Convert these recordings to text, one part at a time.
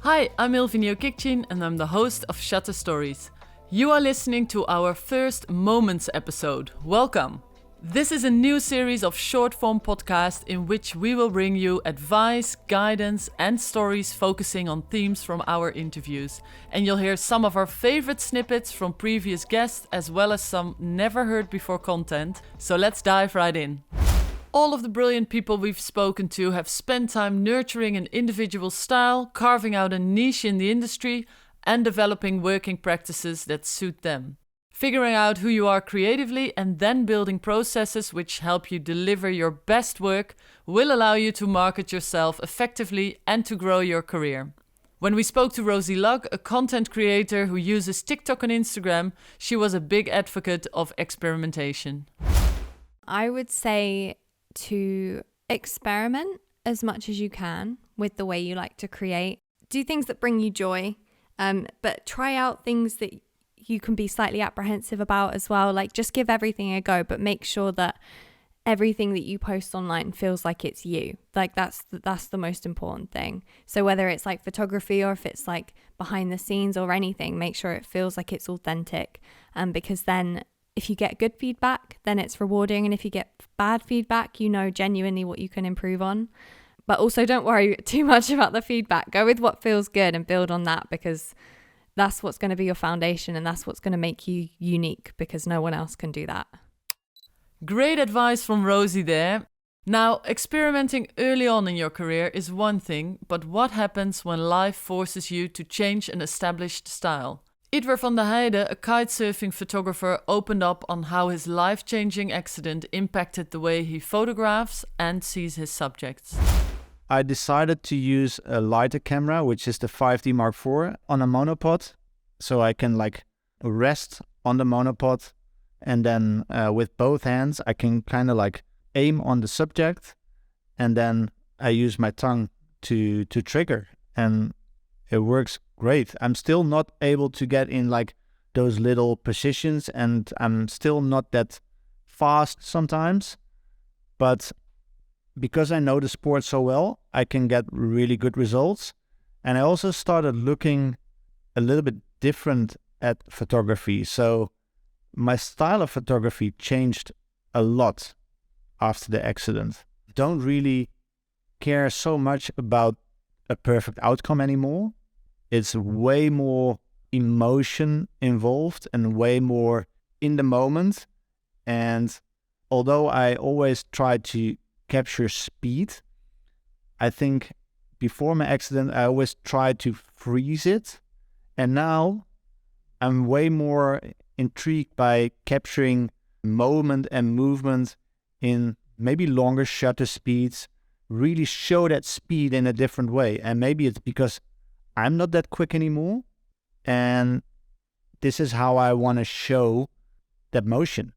Hi, I'm Ilvinio Kikchin and I'm the host of Shutter Stories. You are listening to our first Moments episode. Welcome! This is a new series of short-form podcasts in which we will bring you advice, guidance and stories focusing on themes from our interviews. And you'll hear some of our favorite snippets from previous guests as well as some never heard before content. So let's dive right in. All of the brilliant people we've spoken to have spent time nurturing an individual style, carving out a niche in the industry, and developing working practices that suit them. Figuring out who you are creatively and then building processes which help you deliver your best work will allow you to market yourself effectively and to grow your career. When we spoke to Rosie Lugg, a content creator who uses TikTok and Instagram, she was a big advocate of experimentation. I would say to experiment as much as you can with the way you like to create. Do things that bring you joy, but try out things that you can be slightly apprehensive about as well. Like, just give everything a go, but make sure that everything that you post online feels like it's you. Like that's the most important thing. So whether it's like photography or if it's like behind the scenes or anything, make sure it feels like it's authentic. Because then if you get good feedback, then it's rewarding. And if you get bad feedback, you know genuinely what you can improve on. But also don't worry too much about the feedback. Go with what feels good and build on that, because that's what's going to be your foundation and that's what's going to make you unique, because no one else can do that. Great advice from Rosie there. Now, experimenting early on in your career is one thing, but what happens when life forces you to change an established style? Itwer van der Heijden, a kitesurfing photographer, opened up on how his life-changing accident impacted the way he photographs and sees his subjects. I decided to use a lighter camera, which is the 5D Mark IV, on a monopod. So I can rest on the monopod and then with both hands, I can kind of aim on the subject and then I use my tongue to trigger, and it works great. I'm still not able to get in those little precisions, and I'm still not that fast sometimes, but because I know the sport so well, I can get really good results. And I also started looking a little bit different at photography. So my style of photography changed a lot after the accident. Don't really care so much about a perfect outcome anymore. It's way more emotion involved and way more in the moment. And although I always try to capture speed, I think before my accident, I always tried to freeze it. And now I'm way more intrigued by capturing moment and movement in maybe longer shutter speeds, really show that speed in a different way. And maybe it's because I'm not that quick anymore. And this is how I want to show that motion.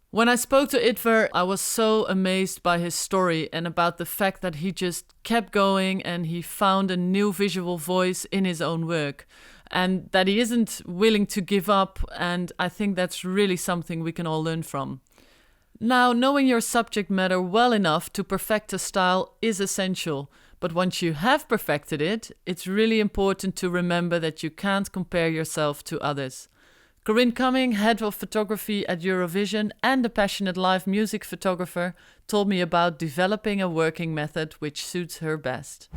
When I spoke to Itwer, I was so amazed by his story and about the fact that he just kept going and he found a new visual voice in his own work and that he isn't willing to give up, and I think that's really something we can all learn from. Now, knowing your subject matter well enough to perfect a style is essential, but once you have perfected it, it's really important to remember that you can't compare yourself to others. Corinne Cumming, head of photography at Eurovision and a passionate live music photographer, told me about developing a working method which suits her best.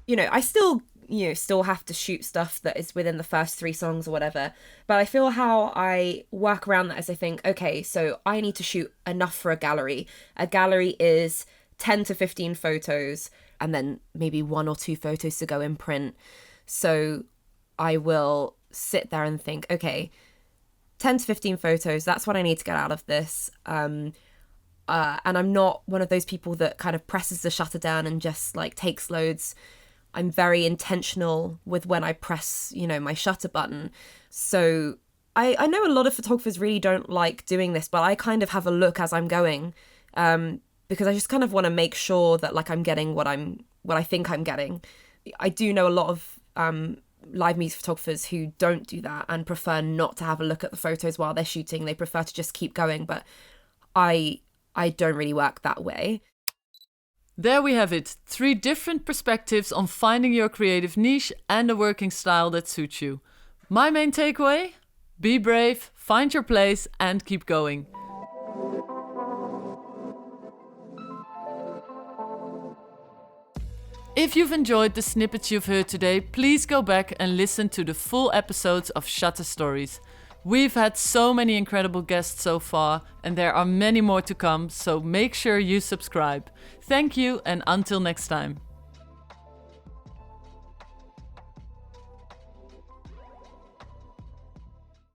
I still have to shoot stuff that is within the first 3 songs or whatever. But I feel how I work around that is I think, okay, so I need to shoot enough for a gallery. A gallery is 10 to 15 photos and then maybe 1 or 2 photos to go in print. So I will sit there and think, okay, 10 to 15 photos, that's what I need to get out of this. And I'm not one of those people that kind of presses the shutter down and just takes loads. I'm very intentional with when I press, my shutter button. So I know a lot of photographers really don't like doing this, but I kind of have a look as I'm going, because I just kind of want to make sure that I'm getting what I think I'm getting. I do know a lot of live music photographers who don't do that and prefer not to have a look at the photos while they're shooting. They prefer to just keep going, but I don't really work that way. There we have it, 3 different perspectives on finding your creative niche and a working style that suits you. My main takeaway? Be brave, find your place and keep going. If you've enjoyed the snippets you've heard today, please go back and listen to the full episodes of Shutter Stories. We've had so many incredible guests so far, and there are many more to come, so make sure you subscribe. Thank you, and until next time.